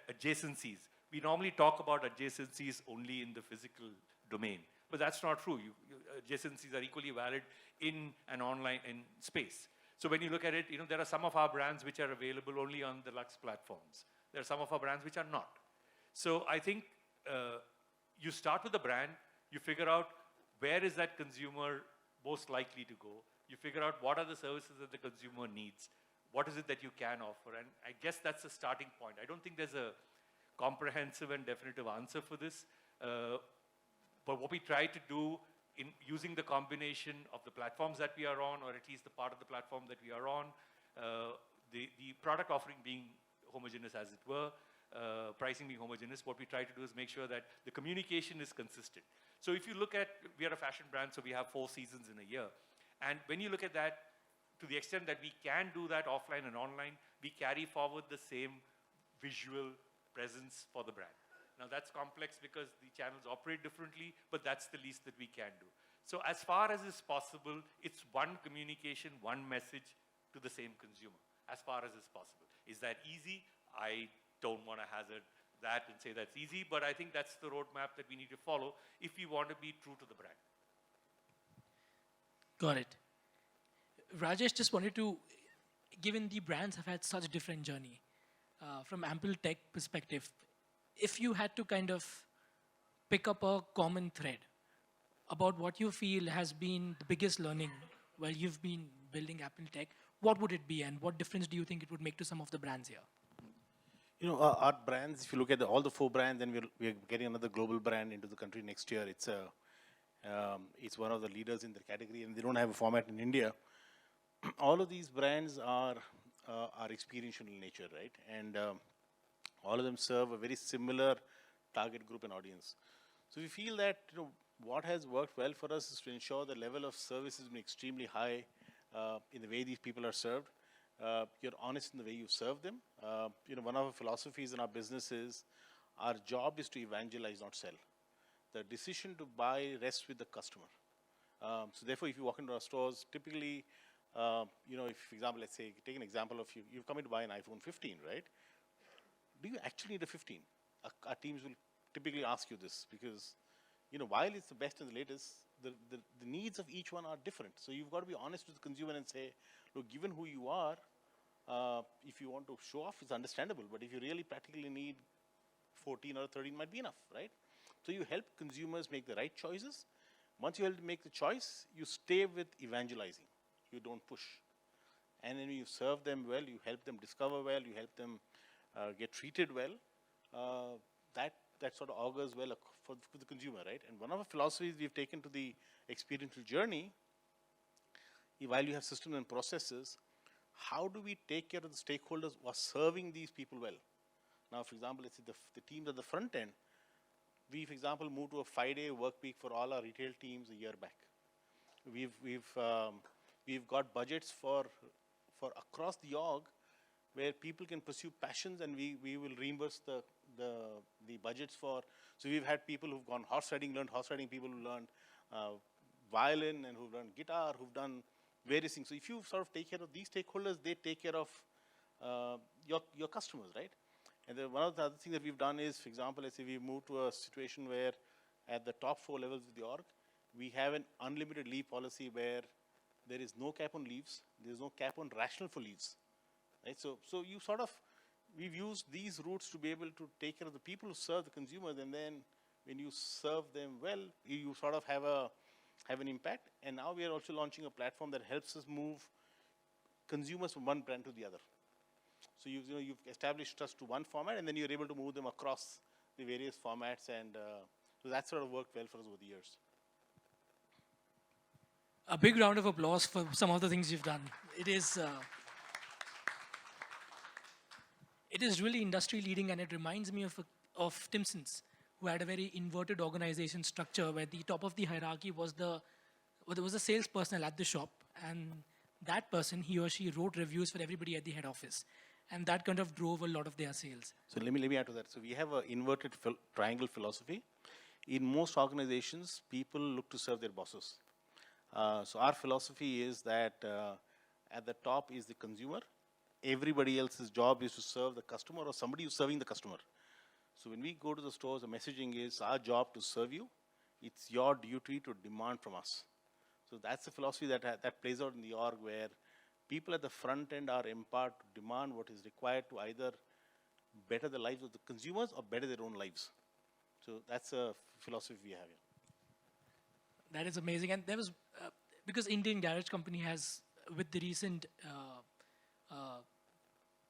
adjacencies, we normally talk about adjacencies only in the physical domain, but that's not true. Adjacencies are equally valid in an online space. So when you look at it, there are some of our brands which are available only on the Lux platforms. There are some of our brands which are not. So I think you start with the brand, you figure out where is that consumer most likely to go, you figure out what are the services that the consumer needs, what is it that you can offer, and I guess that's the starting point. I don't think there's a comprehensive and definitive answer for this, but what we try to do in using the combination of the platforms that we are on, or at least the part of the platform that we are on, the product offering being homogeneous as it were, pricing being homogeneous, what we try to do is make sure that the communication is consistent. So if you look at, we are a fashion brand, so we have 4 seasons in a year. And when you look at that, to the extent that we can do that offline and online, we carry forward the same visual presence for the brand. Now that's complex because the channels operate differently, but that's the least that we can do. So as far as is possible, it's one communication, one message to the same consumer, as far as is possible. Is that easy? I don't want to hazard that and say that's easy, but I think that's the roadmap that we need to follow if we want to be true to the brand. Got it. Rajesh, just wanted to, given the brands have had such different journey, from ample tech perspective, if you had to kind of pick up a common thread about what you feel has been the biggest learning while you've been building Apple Tech, what would it be and what difference do you think it would make to some of the brands here? Our brands, if you look at all the 4 brands, and we're getting another global brand into the country next year. It's one of the leaders in the category, and they don't have a format in India. All of these brands are experiential in nature, right? And all of them serve a very similar target group and audience. So we feel that what has worked well for us is to ensure the level of service has been extremely high in the way these people are served. You're honest in the way you serve them. One of our philosophies in our business is our job is to evangelize, not sell. The decision to buy rests with the customer. So therefore, if you walk into our stores, typically, if, for example, let's say, take an example of you've come in to buy an iPhone 15, right? Do you actually need a 15? Our teams will typically ask you this because, while it's the best and the latest, the needs of each one are different. So you've got to be honest with the consumer and say, look, given who you are, if you want to show off, it's understandable. But if you really practically need 14 or 13, might be enough, right? So you help consumers make the right choices. Once you help them make the choice, you stay with evangelizing. You don't push. And then you serve them well, you help them discover well, you help them get treated well. That sort of augurs well for the consumer, right? And one of the philosophies we've taken to the experiential journey, while you have systems and processes, how do we take care of the stakeholders who are serving these people well? Now, for example, let's say the teams at the front end, we, for example, moved to a 5-day work week for all our retail teams a year back. We've got budgets for across the org where people can pursue passions, and we will reimburse the budgets for. So we've had people who've gone horse riding, learned horse riding, people who learned violin and who've learned guitar, who've done various things. So if you sort of take care of these stakeholders, they take care of your customers, right? And then one of the other things that we've done is, for example, let's say we moved to a situation where at the top 4 levels of the org, we have an unlimited leave policy where there is no cap on leaves, there is no cap on rational for leaves, right? So you sort of, we've used these routes to be able to take care of the people who serve the consumers, and then when you serve them well, you sort of have an impact. And now we are also launching a platform that helps us move consumers from one brand to the other. So you've established trust to one format, and then you're able to move them across the various formats, and so that sort of worked well for us over the years. A big round of applause for some of the things you've done. It is really industry leading, and it reminds me of Timson's, who had a very inverted organization structure where the top of the hierarchy was there was a sales personnel at the shop, and that person, he or she, wrote reviews for everybody at the head office, and that kind of drove a lot of their sales. So let me add to that. So we have an inverted triangle philosophy. In most organizations, people look to serve their bosses. So our philosophy is that at the top is the consumer. Everybody else's job is to serve the customer, or somebody who's serving the customer. So when we go to the stores, the messaging is our job to serve you. It's your duty to demand from us. So that's the philosophy that plays out in the org, where people at the front end are empowered to demand what is required to either better the lives of the consumers or better their own lives. So that's a philosophy we have here. That is amazing. And there was, because Indian Garage Company has, with the recent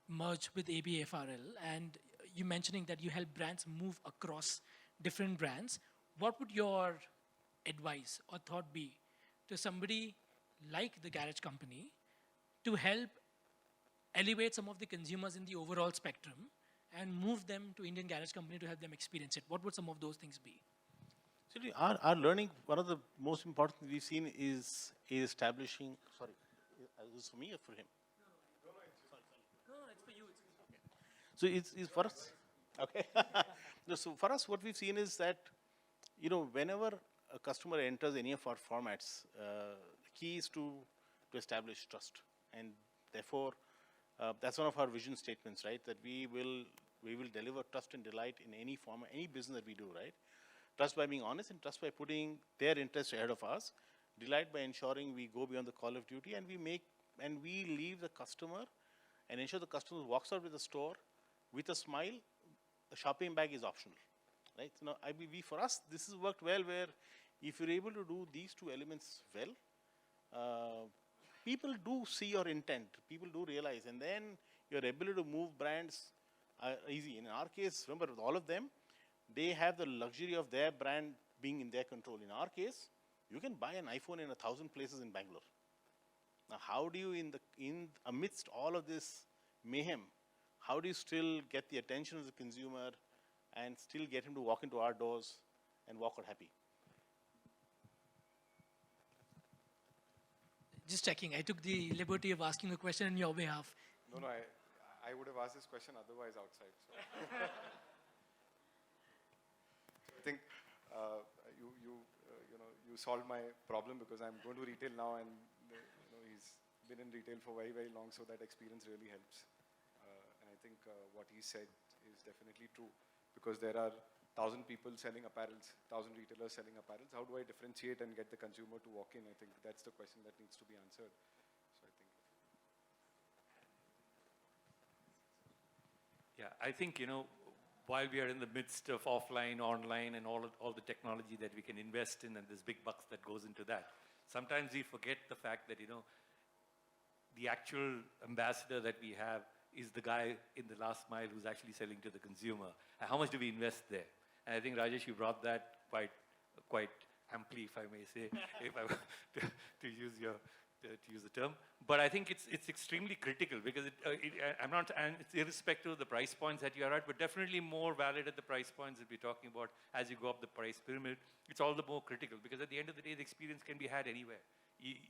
merge with ABFRL, and you mentioning that you help brands move across different brands, what would your advice or thought be to somebody like the Garage Company to help elevate some of the consumers in the overall spectrum and move them to Indian Garage Company to help them experience it? What would some of those things be? So our learning, one of the most important things we've seen is establishing, sorry, is this for me or for him? No, it's for you. So it's for us. Okay. No, so for us, what we've seen is that, whenever a customer enters any of our formats, the key is to establish trust. And therefore, that's one of our vision statements, right? That we will deliver trust and delight in any format, any business that we do, right? Trust by being honest, and trust by putting their interests ahead of ours. Delight by ensuring we go beyond the call of duty, and we leave the customer and ensure the customer walks out with the store with a smile. A shopping bag is optional, right? So now, for us, this has worked well, where if you're able to do these two elements well, people do see your intent, people do realize, and then your ability to move brands are easy. In our case, remember, with all of them, they have the luxury of their brand being in their control. In our case, you can buy an iPhone in 1,000 places in Bangalore. Now, how do you, amidst all of this mayhem, how do you still get the attention of the consumer and still get him to walk into our doors and walk out happy? Just checking. I took the liberty of asking a question on your behalf. No, I would have asked this question otherwise outside. So. I think you solved my problem, because I'm going to retail now, and he's been in retail for very, very long, so that experience really helps. And I think what he said is definitely true, because there are 1,000 people selling apparels, 1,000 retailers selling apparels. How do I differentiate and get the consumer to walk in? I think that's the question that needs to be answered. So I think. Yeah, I think, while we are in the midst of offline, online, and all the technology that we can invest in, and there's big bucks that goes into that, sometimes we forget the fact that, the actual ambassador that we have is the guy in the last mile who's actually selling to the consumer. And how much do we invest there? And I think, Rajesh, you brought that quite amply, if I may say, if I were to use the term. But I think it's extremely critical, because and it's irrespective of the price points that you are at, but definitely more valid at the price points that we're talking about as you go up the price pyramid. It's all the more critical, because at the end of the day, the experience can be had anywhere.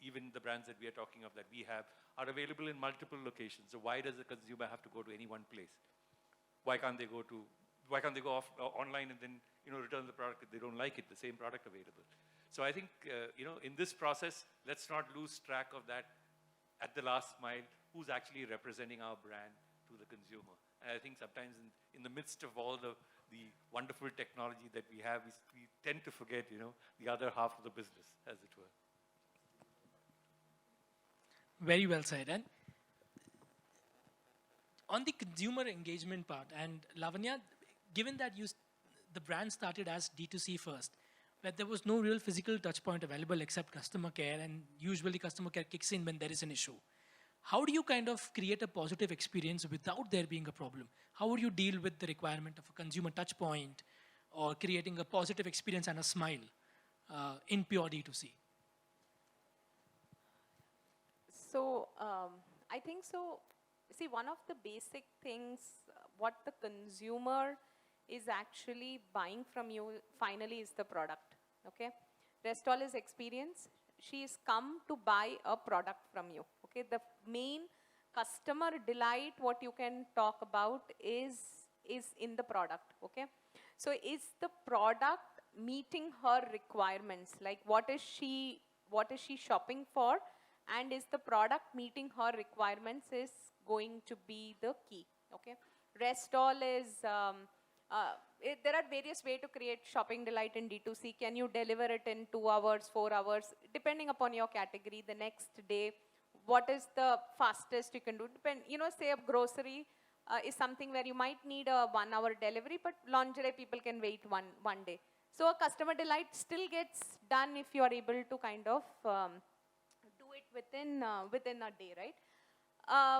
Even the brands that we are talking of that we have are available in multiple locations. So why does the consumer have to go to any one place? Why can't they go off online and then return the product if they don't like it, the same product available? So I think in this process, let's not lose track of that at the last mile, who's actually representing our brand to the consumer. And I think sometimes in the midst of all the wonderful technology that we have, we tend to forget the other half of the business, as it were. Very well said. And on the consumer engagement part, and Lavanya, given that the brand started as D2C first, where there was no real physical touch point available except customer care, and usually customer care kicks in when there is an issue. how do you kind of create a positive experience without there being a problem? How would you deal with the requirement of a consumer touch point or creating a positive experience and a smile in pure D2C? So I think so. See, one of the basic things, what the consumer is actually buying from you finally is the product. Okay, rest all is experience. She is come to buy a product from you. Okay, the main customer delight, what you can talk about is in the product. Okay, so is the product meeting her requirements? Like what is she shopping for? And is the product meeting her requirements is going to be the key. Okay, rest all is there are various ways to create shopping delight in D2C. Can you deliver it in 2 hours, 4 hours, depending upon your category? The next day, what is the fastest you can do? Say a grocery is something where you might need a 1 hour delivery, but lingerie people can wait one day. So a customer delight still gets done if you are able to kind of do it within a day, right?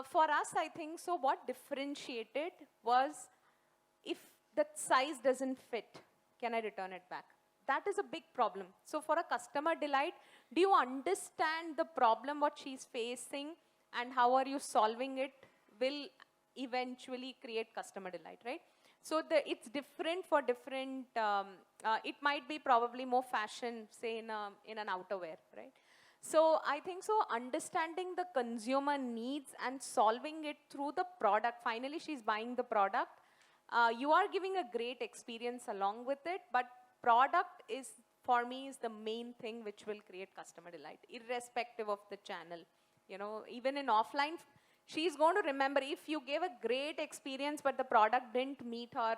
For us, I think so. What differentiated was if the size doesn't fit, can I return it back? That is a big problem. So for a customer delight, do you understand the problem what she's facing and how are you solving it will eventually create customer delight, right? So it's different for different, it might be probably more fashion, say in an outerwear, right? So I think so understanding the consumer needs and solving it through the product. Finally, she's buying the product. You are giving a great experience along with it, but product is, for me, is the main thing which will create customer delight, irrespective of the channel. Even in offline, she's going to remember if you gave a great experience, but the product didn't meet her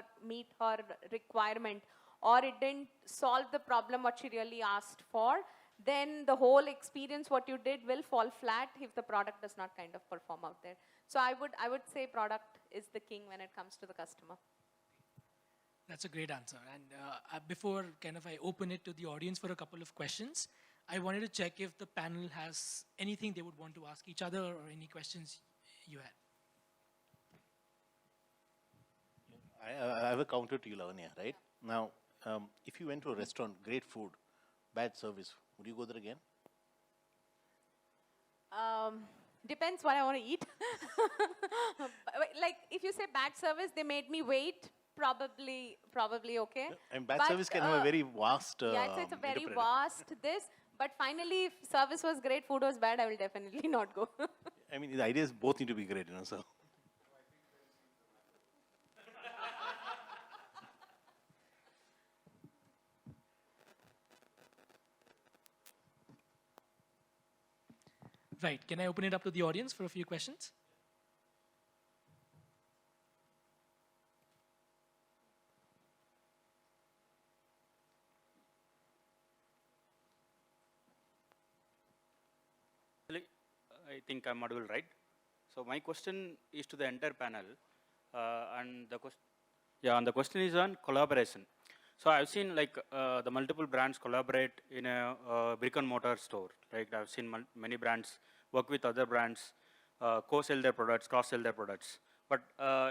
requirement, or it didn't solve the problem what she really asked for, then the whole experience what you did will fall flat if the product does not kind of perform out there. So I would say product is the king when it comes to the customer. That's a great answer. And before kind of I open it to the audience for a couple of questions, I wanted to check if the panel has anything they would want to ask each other or any questions you had. I have a counter to you, Lavanya, right? Now, if you went to a restaurant, great food, bad service, would you go there again? Depends what I want to eat. Like if you say bad service, they made me wait, probably okay. And bad But, service can have a very vast yeah, it's a very interpretation. vast this. But finally, if service was great, food was bad, I will definitely not go. I mean, the idea is both need to be great, so. Right, can I open it up to the audience for a few questions? I think I'm audible, right? So my question is to the entire panel, and the question is on collaboration. So I've seen like the multiple brands collaborate in a brick and mortar store. Like I've seen many brands work with other brands, co-sell their products, cross-sell their products. But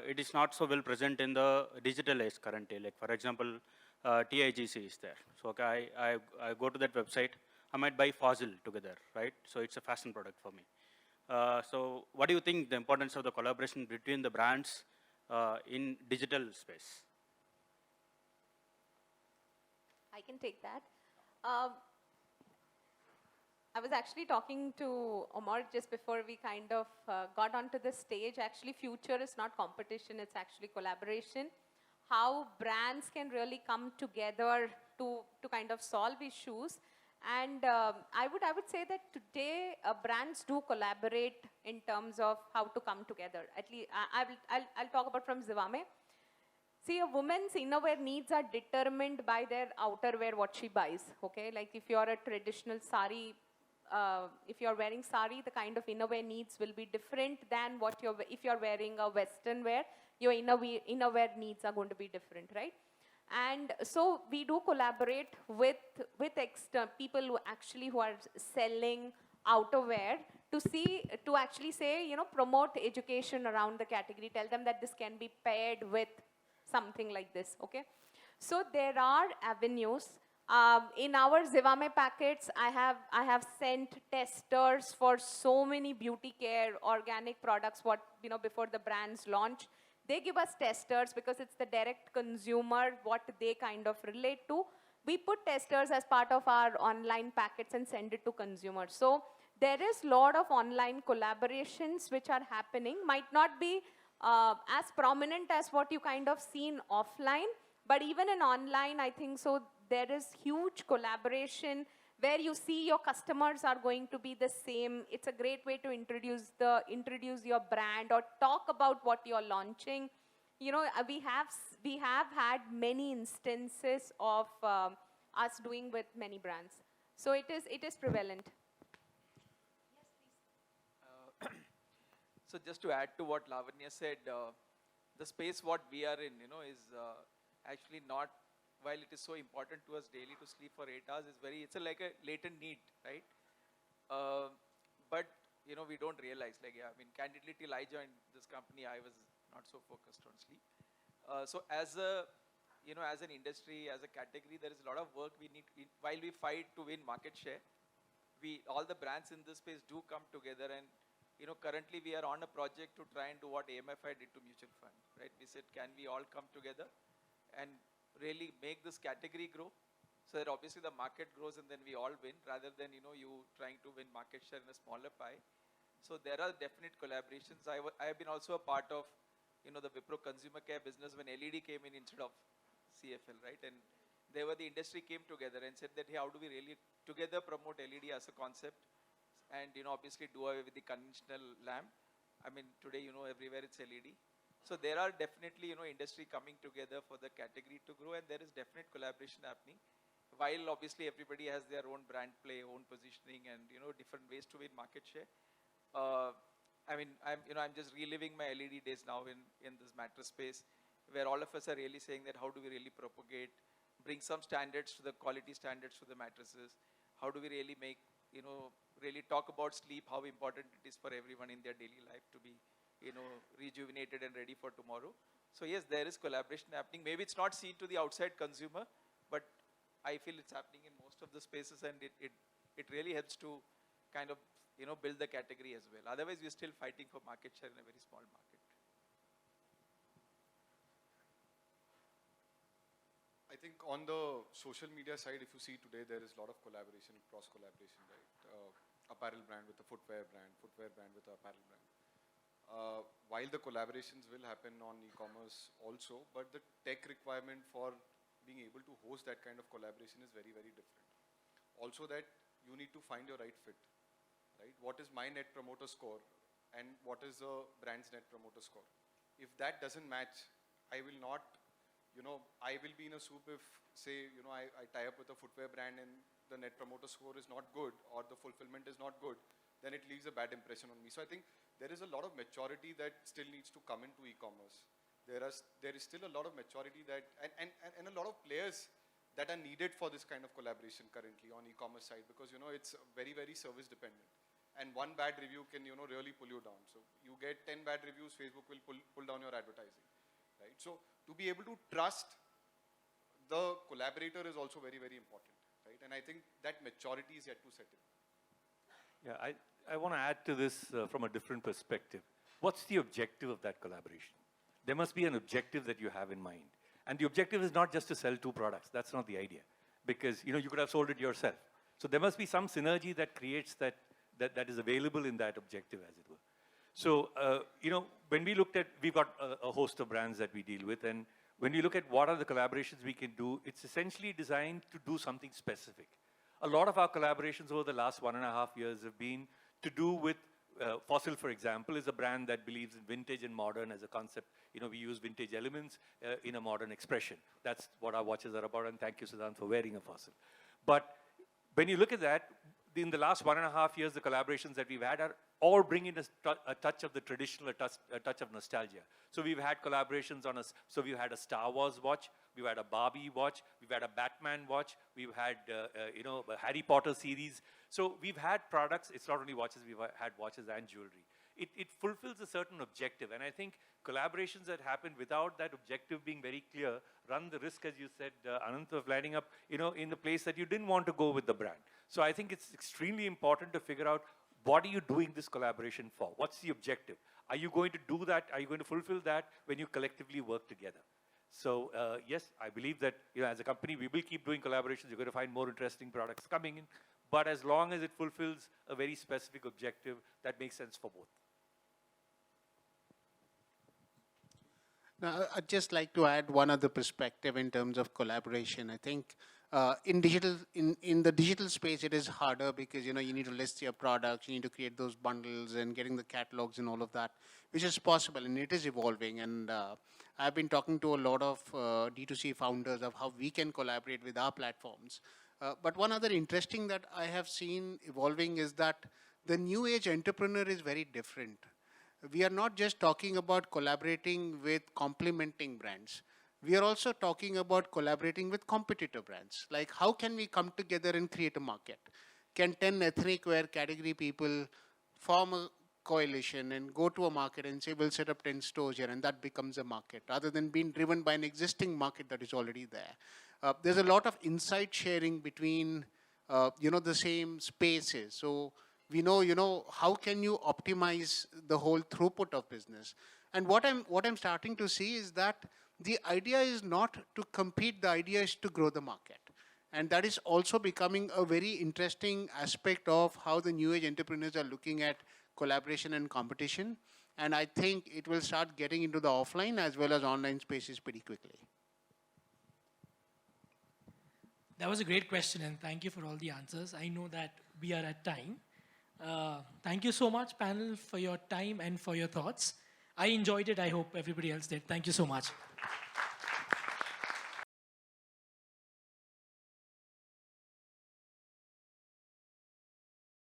it is not so well present in the digital age currently. Like for example, TIGC is there. So okay, I go to that website, I might buy Fossil together, right? So it's a fashion product for me. So what do you think the importance of the collaboration between the brands in digital space? I can take that. I was actually talking to Omar just before we kind of got onto the stage. Actually, future is not competition, it's actually collaboration. How brands can really come together to kind of solve issues. And I would say that today brands do collaborate in terms of how to come together. At least I'll talk about from Zivame. See, a woman's innerwear needs are determined by their outerwear, what she buys, okay? Like if you're a traditional sari, if you're wearing sari, the kind of innerwear needs will be different than if you're wearing a western wear, your innerwear needs are going to be different, right? And so we do collaborate with people who are selling outerwear to actually say, you know, promote education around the category, tell them that this can be paired with something like this, okay? So there are avenues. In our Zivame packets, I have sent testers for so many beauty care, organic products, what, you know, before the brands launch. They give us testers because it's the direct consumer, what they kind of relate to. We put testers as part of our online packets and send it to consumers. So there is a lot of online collaborations which are happening. Might not be as prominent as what you kind of seen offline, but even in online, I think so there is huge collaboration where you see your customers are going to be the same. It's a great way to introduce your brand or talk about what you're launching. You know, we have had many instances of us doing with many brands. So it is prevalent. So just to add to what Lavanya said, the space what we are in, you know, is actually not, while it is so important to us daily to sleep for 8 hours, it's like a latent need, right? But, you know, we don't realize, like, yeah, I mean, candidly, till I joined this company, I was not so focused on sleep. So as a, you know, as an industry, as a category, there is a lot of work we need, while we fight to win market share, all the brands in this space do come together. And, you know, currently we are on a project to try and do what AMFI did to mutual fund, right? We said, can we all come together and really make this category grow so that obviously the market grows and then we all win, rather than, you know, you trying to win market share in a smaller pie. So there are definite collaborations. I have been also a part of, you know, the Wipro consumer care business when LED came in instead of CFL, right? And they were, the industry came together and said that, hey, how do we really together promote LED as a concept and, you know, obviously do away with the conventional lamp. I mean, today, you know, everywhere it's LED. So there are definitely, you know, industry coming together for the category to grow, and there is definite collaboration happening. While obviously everybody has their own brand play, own positioning, and, you know, different ways to win market share. I mean, I'm just reliving my LED days now in this mattress space, where all of us are really saying that how do we really propagate, bring some standards to the quality standards to the mattresses. How do we really make, you know, really talk about sleep, how important it is for everyone in their daily life to be, you know, rejuvenated and ready for tomorrow. So yes, there is collaboration happening. Maybe it's not seen to the outside consumer, but I feel it's happening in most of the spaces, and it really helps to kind of, you know, build the category as well. Otherwise, we're still fighting for market share in a very small market. I think on the social media side, if you see today, there is a lot of collaboration, cross-collaboration, right? Apparel brand with a footwear brand with an apparel brand. While the collaborations will happen on e-commerce also, but the tech requirement for being able to host that kind of collaboration is very, very different. Also that you need to find your right fit, right? What is my net promoter score and what is the brand's net promoter score? If that doesn't match, I will not, you know, I will be in a soup if, say, you know, I tie up with a footwear brand and the net promoter score is not good or the fulfillment is not good, then it leaves a bad impression on me. So I think there is a lot of maturity that still needs to come into e-commerce. There is still a lot of maturity that, and a lot of players that are needed for this kind of collaboration currently on e-commerce side, because, you know, it's very, very service dependent. And one bad review can, you know, really pull you down. So you get 10 bad reviews, Facebook will pull down your advertising, right? So to be able to trust the collaborator is also very, very important, right? And I think that maturity is yet to set in. Yeah, I want to add to this from a different perspective. What's the objective of that collaboration? There must be an objective that you have in mind. And the objective is not just to sell 2 products. That's not the idea. Because, you know, you could have sold it yourself. So there must be some synergy that creates that is available in that objective, as it were. So, you know, when we looked at, we've got a host of brands that we deal with, and when we look at what are the collaborations we can do, it's essentially designed to do something specific. A lot of our collaborations over the last 1.5 years have been to do with Fossil, for example, is a brand that believes in vintage and modern as a concept. You know, we use vintage elements in a modern expression. That's what our watches are about, and thank you, Siddhant, for wearing a Fossil. But when you look at that, in the last 1.5 years, the collaborations that we've had are or bring in a touch of the traditional, a touch of nostalgia. So we've had collaborations on us. So we've had a Star Wars watch, we've had a Barbie watch, we've had a Batman watch, we've had a Harry Potter series. So we've had products. It's not only watches. We've had watches and jewelry. It fulfills a certain objective, and I think collaborations that happen without that objective being very clear run the risk, as you said, Anant, of landing up, in the place that you didn't want to go with the brand. So I think it's extremely important to figure out, what are you doing this collaboration for? What's the objective? Are you going to do that? Are you going to fulfill that when you collectively work together? So yes, I believe that as a company, we will keep doing collaborations. You're going to find more interesting products coming in. But as long as it fulfills a very specific objective, that makes sense for both. Now, I'd just like to add one other perspective in terms of collaboration. I think in the digital space, it is harder because you need to list your products, you need to create those bundles and getting the catalogs and all of that, which is possible and it is evolving. And I've been talking to a lot of D2C founders of how we can collaborate with our platforms. But one other interesting that I have seen evolving is that the new age entrepreneur is very different. We are not just talking about collaborating with complementing brands. We are also talking about collaborating with competitor brands. Like, how can we come together and create a market? Can 10 ethnic wear category people form a coalition and go to a market and say, we'll set up 10 stores here, and that becomes a market, rather than being driven by an existing market that is already there. There's a lot of insight sharing between, the same spaces. So we know, how can you optimize the whole throughput of business? And what I'm starting to see is that the idea is not to compete, the idea is to grow the market. And that is also becoming a very interesting aspect of how the new age entrepreneurs are looking at collaboration and competition. And I think it will start getting into the offline as well as online spaces pretty quickly. That was a great question, and thank you for all the answers. I know that we are at time. Thank you so much, panel, for your time and for your thoughts. I enjoyed it. I hope everybody else did. Thank you so much.